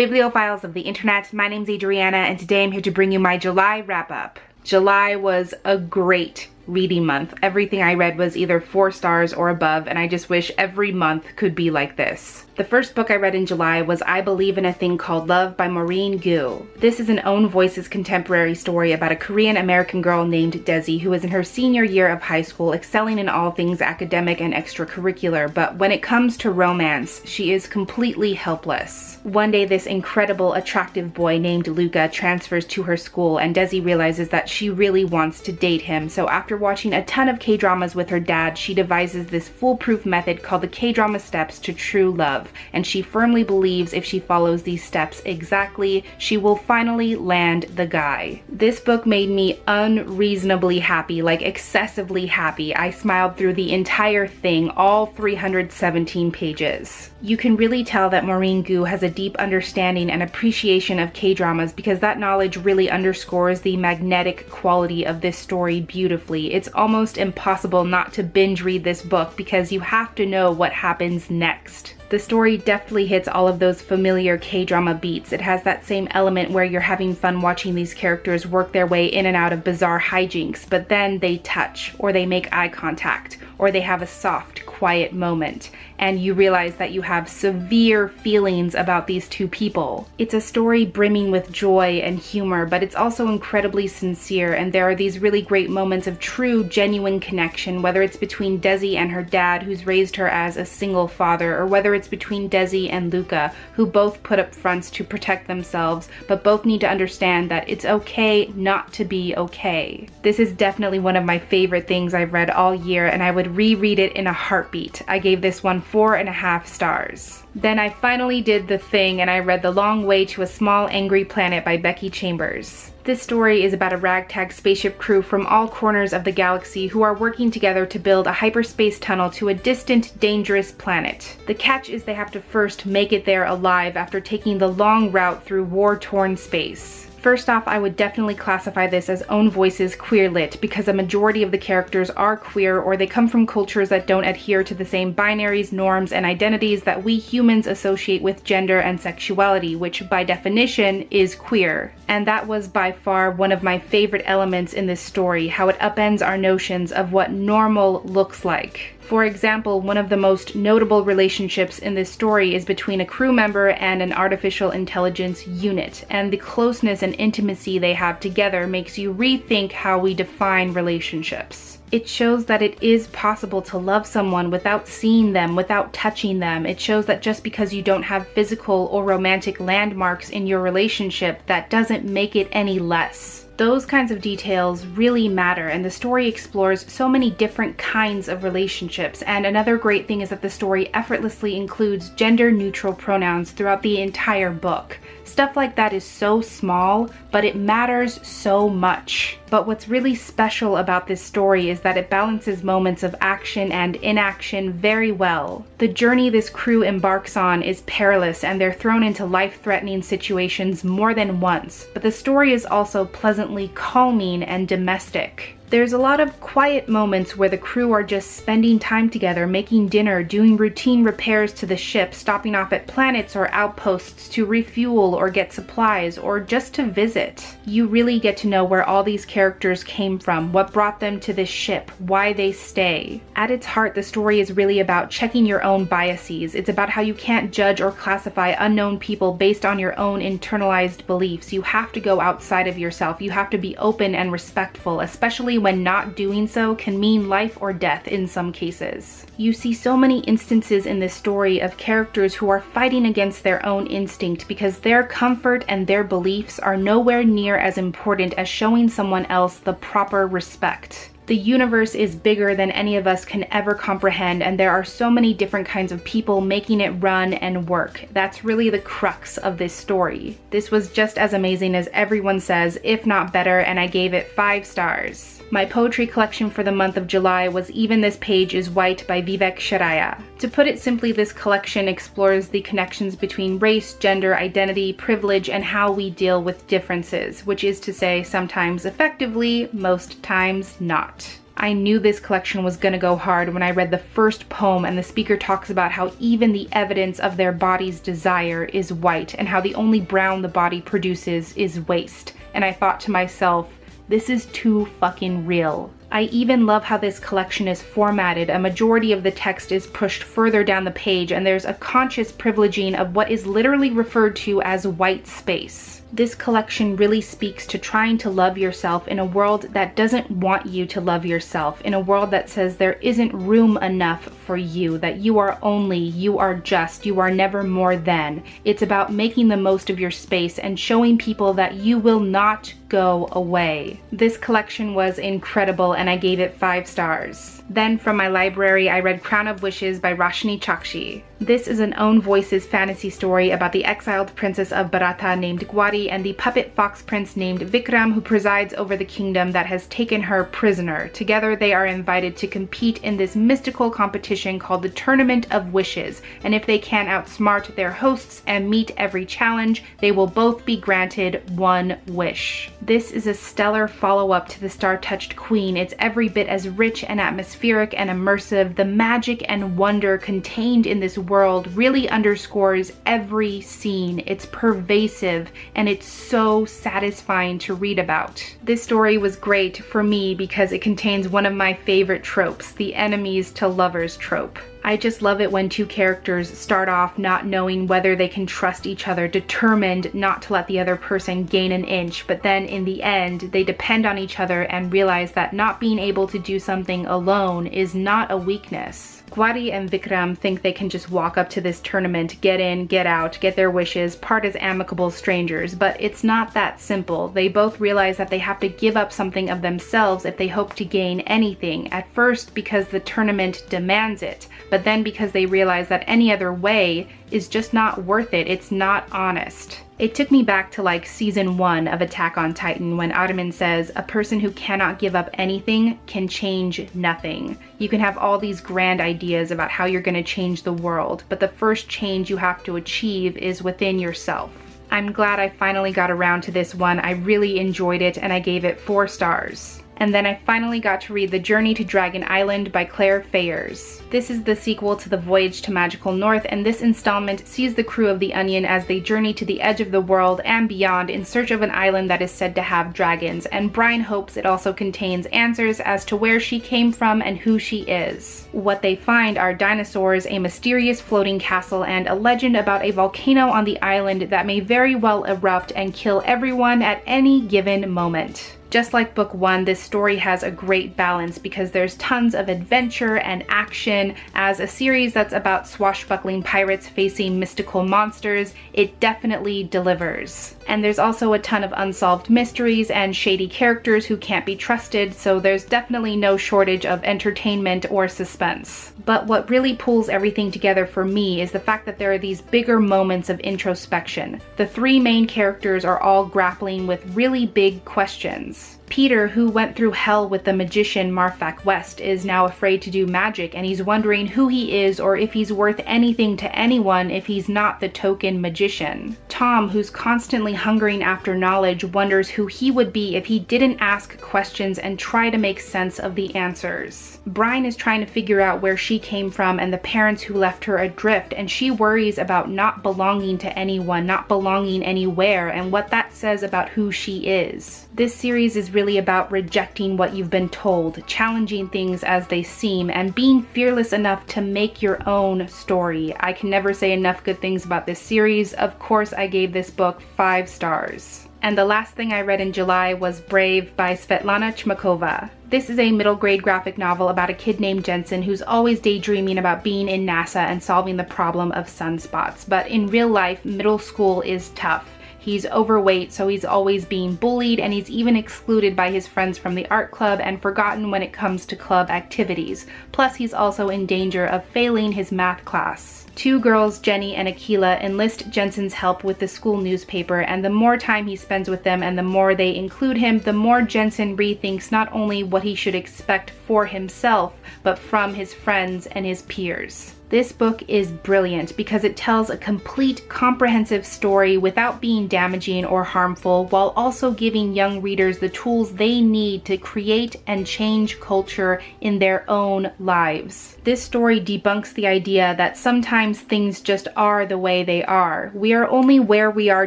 Bibliophiles of the internet, my name's Adriana and today I'm here to bring you my July wrap-up. July was a great reading month. Everything I read was either 4 stars or above, and I just wish every month could be like this. The first book I read in July was I Believe in a Thing Called Love by Maureen Gill. This is an Own Voices contemporary story about a Korean-American girl named Desi who is in her senior year of high school, excelling in all things academic and extracurricular, but when it comes to romance, she is completely helpless. One day this incredible, attractive boy named Luca transfers to her school and Desi realizes that she really wants to date him, so after watching a ton of K-dramas with her dad, she devises this foolproof method called the K-drama steps to true love. And she firmly believes if she follows these steps exactly, she will finally land the guy. This book made me unreasonably happy, like excessively happy. I smiled through the entire thing, all 317 pages. You can really tell that Maureen Gu has a deep understanding and appreciation of K-dramas because that knowledge really underscores the magnetic quality of this story beautifully. It's almost impossible not to binge read this book because you have to know what happens next. The story definitely hits all of those familiar K-drama beats. It has that same element where you're having fun watching these characters work their way in and out of bizarre hijinks, but then they touch, or they make eye contact, or they have a soft, quiet moment, and you realize that you have severe feelings about these two people. It's a story brimming with joy and humor, but it's also incredibly sincere, and there are these really great moments of true, genuine connection, whether it's between Desi and her dad, who's raised her as a single father, or whether it's between Desi and Luca, who both put up fronts to protect themselves, but both need to understand that it's okay not to be okay. This is definitely one of my favorite things I've read all year, and I would reread it in a heartbeat. I gave this one 4.5 stars. Then I finally did the thing and I read The Long Way to a Small Angry Planet by Becky Chambers. This story is about a ragtag spaceship crew from all corners of the galaxy who are working together to build a hyperspace tunnel to a distant, dangerous planet. The catch is they have to first make it there alive after taking the long route through war-torn space. First off, I would definitely classify this as Own Voices queer lit because a majority of the characters are queer or they come from cultures that don't adhere to the same binaries, norms, and identities that we humans associate with gender and sexuality, which by definition is queer. And that was by far one of my favorite elements in this story, how it upends our notions of what normal looks like. For example, one of the most notable relationships in this story is between a crew member and an artificial intelligence unit, and the closeness and intimacy they have together makes you rethink how we define relationships. It shows that it is possible to love someone without seeing them, without touching them. It shows that just because you don't have physical or romantic landmarks in your relationship, that doesn't make it any less. Those kinds of details really matter, and the story explores so many different kinds of relationships. And another great thing is that the story effortlessly includes gender-neutral pronouns throughout the entire book. Stuff like that is so small, but it matters so much. But what's really special about this story is that it balances moments of action and inaction very well. The journey this crew embarks on is perilous and they're thrown into life-threatening situations more than once, but the story is also pleasantly calming and domestic. There's a lot of quiet moments where the crew are just spending time together, making dinner, doing routine repairs to the ship, stopping off at planets or outposts to refuel or get supplies, or just to visit. You really get to know where all these characters came from, what brought them to this ship, why they stay. At its heart, the story is really about checking your own biases. It's about how you can't judge or classify unknown people based on your own internalized beliefs. You have to go outside of yourself. You have to be open and respectful, especially when not doing so can mean life or death in some cases. You see so many instances in this story of characters who are fighting against their own instinct because their comfort and their beliefs are nowhere near as important as showing someone else the proper respect. The universe is bigger than any of us can ever comprehend, and there are so many different kinds of people making it run and work. That's really the crux of this story. This was just as amazing as everyone says, if not better, and I gave it 5 stars. My poetry collection for the month of July was Even This Page is White by Vivek Sharaya. To put it simply, this collection explores the connections between race, gender, identity, privilege, and how we deal with differences, which is to say sometimes effectively, most times not. I knew this collection was gonna go hard when I read the first poem and the speaker talks about how even the evidence of their body's desire is white and how the only brown the body produces is waste. And I thought to myself, this is too fucking real. I even love how this collection is formatted. A majority of the text is pushed further down the page and there's a conscious privileging of what is literally referred to as white space. This collection really speaks to trying to love yourself in a world that doesn't want you to love yourself, in a world that says there isn't room enough for you, that you are only, you are just, you are never more than. It's about making the most of your space and showing people that you will not go away. This collection was incredible and I gave it 5 stars. Then from my library, I read Crown of Wishes by Rashmi. This is an own voices fantasy story about the exiled princess of Bharata named Gwari and the puppet fox prince named Vikram who presides over the kingdom that has taken her prisoner. Together they are invited to compete in this mystical competition called the Tournament of Wishes, and if they can outsmart their hosts and meet every challenge, they will both be granted 1 wish. This is a stellar follow-up to The Star-Touched Queen. It's every bit as rich and atmospheric and immersive. The magic and wonder contained in this world really underscores every scene. It's pervasive and it's so satisfying to read about. This story was great for me because it contains one of my favorite tropes, the enemies to lovers trope. I just love it when 2 characters start off not knowing whether they can trust each other, determined not to let the other person gain an inch, but then in the end, they depend on each other and realize that not being able to do something alone is not a weakness. Gwari and Vikram think they can just walk up to this tournament, get in, get out, get their wishes, part as amicable strangers, but it's not that simple. They both realize that they have to give up something of themselves if they hope to gain anything, at first because the tournament demands it, but then because they realize that any other way is just not worth it. It's not honest. It took me back to like season 1 of Attack on Titan when Ottoman says, a person who cannot give up anything can change nothing. You can have all these grand ideas about how you're going to change the world, but the first change you have to achieve is within yourself. I'm glad I finally got around to this one. I really enjoyed it and I gave it 4 stars. And then I finally got to read The Journey to Dragon Island by Claire Fayers. This is the sequel to The Voyage to Magical North, and this installment sees the crew of the Onion as they journey to the edge of the world and beyond in search of an island that is said to have dragons, and Brian hopes it also contains answers as to where she came from and who she is. What they find are dinosaurs, a mysterious floating castle, and a legend about a volcano on the island that may very well erupt and kill everyone at any given moment. Just like book 1, this story has a great balance because there's tons of adventure and action. As a series that's about swashbuckling pirates facing mystical monsters, it definitely delivers. And there's also a ton of unsolved mysteries and shady characters who can't be trusted, so there's definitely no shortage of entertainment or suspense. But what really pulls everything together for me is the fact that there are these bigger moments of introspection. The 3 main characters are all grappling with really big questions. Peter, who went through hell with the magician Marfak West, is now afraid to do magic, and he's wondering who he is or if he's worth anything to anyone if he's not the token magician. Tom, who's constantly hungering after knowledge, wonders who he would be if he didn't ask questions and try to make sense of the answers. Brian is trying to figure out where she came from and the parents who left her adrift, and she worries about not belonging to anyone, not belonging anywhere, and what that says about who she is. This series is really about rejecting what you've been told, challenging things as they seem, and being fearless enough to make your own story. I can never say enough good things about this series. Of course, I gave this book 5 stars. And the last thing I read in July was Brave by Svetlana Chimakova. This is a middle grade graphic novel about a kid named Jensen who's always daydreaming about being in NASA and solving the problem of sunspots. But in real life, middle school is tough. He's overweight, so he's always being bullied, and he's even excluded by his friends from the art club and forgotten when it comes to club activities. Plus, he's also in danger of failing his math class. 2 girls, Jenny and Akila, enlist Jensen's help with the school newspaper, and the more time he spends with them and the more they include him, the more Jensen rethinks not only what he should expect for himself, but from his friends and his peers. This book is brilliant because it tells a complete, comprehensive story without being damaging or harmful, while also giving young readers the tools they need to create and change culture in their own lives. This story debunks the idea that sometimes things just are the way they are. We are only where we are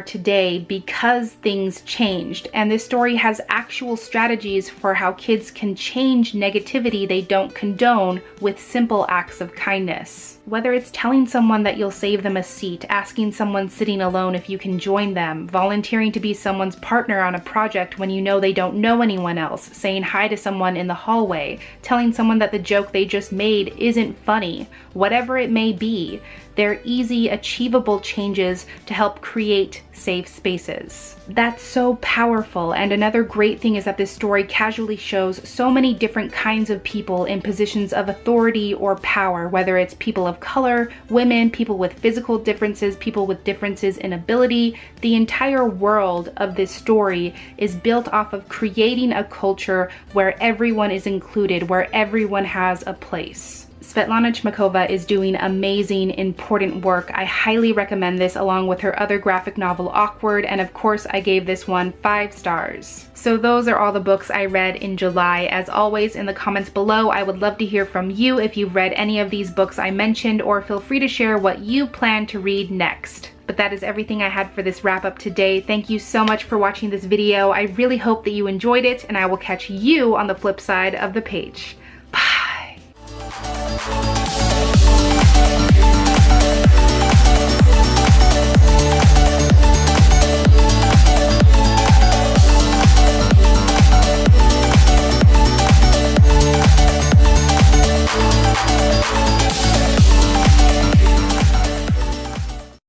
today because things changed, and this story has actual strategies for how kids can change negativity they don't condone with simple acts of kindness. Whether it's telling someone that you'll save them a seat, asking someone sitting alone if you can join them, volunteering to be someone's partner on a project when you know they don't know anyone else, saying hi to someone in the hallway, telling someone that the joke they just made isn't funny, whatever it may be, they're easy, achievable changes to help create safe spaces. That's so powerful, and another great thing is that this story casually shows so many different kinds of people in positions of authority or power, whether it's people of color, women, people with physical differences, people with differences in ability. The entire world of this story is built off of creating a culture where everyone is included, where everyone has a place. Svetlana Chimakova is doing amazing, important work. I highly recommend this along with her other graphic novel, Awkward, and of course I gave this one 5 stars. So those are all the books I read in July. As always, in the comments below, I would love to hear from you if you've read any of these books I mentioned, or feel free to share what you plan to read next. But that is everything I had for this wrap up today. Thank you so much for watching this video. I really hope that you enjoyed it, and I will catch you on the flip side of the page. Bye.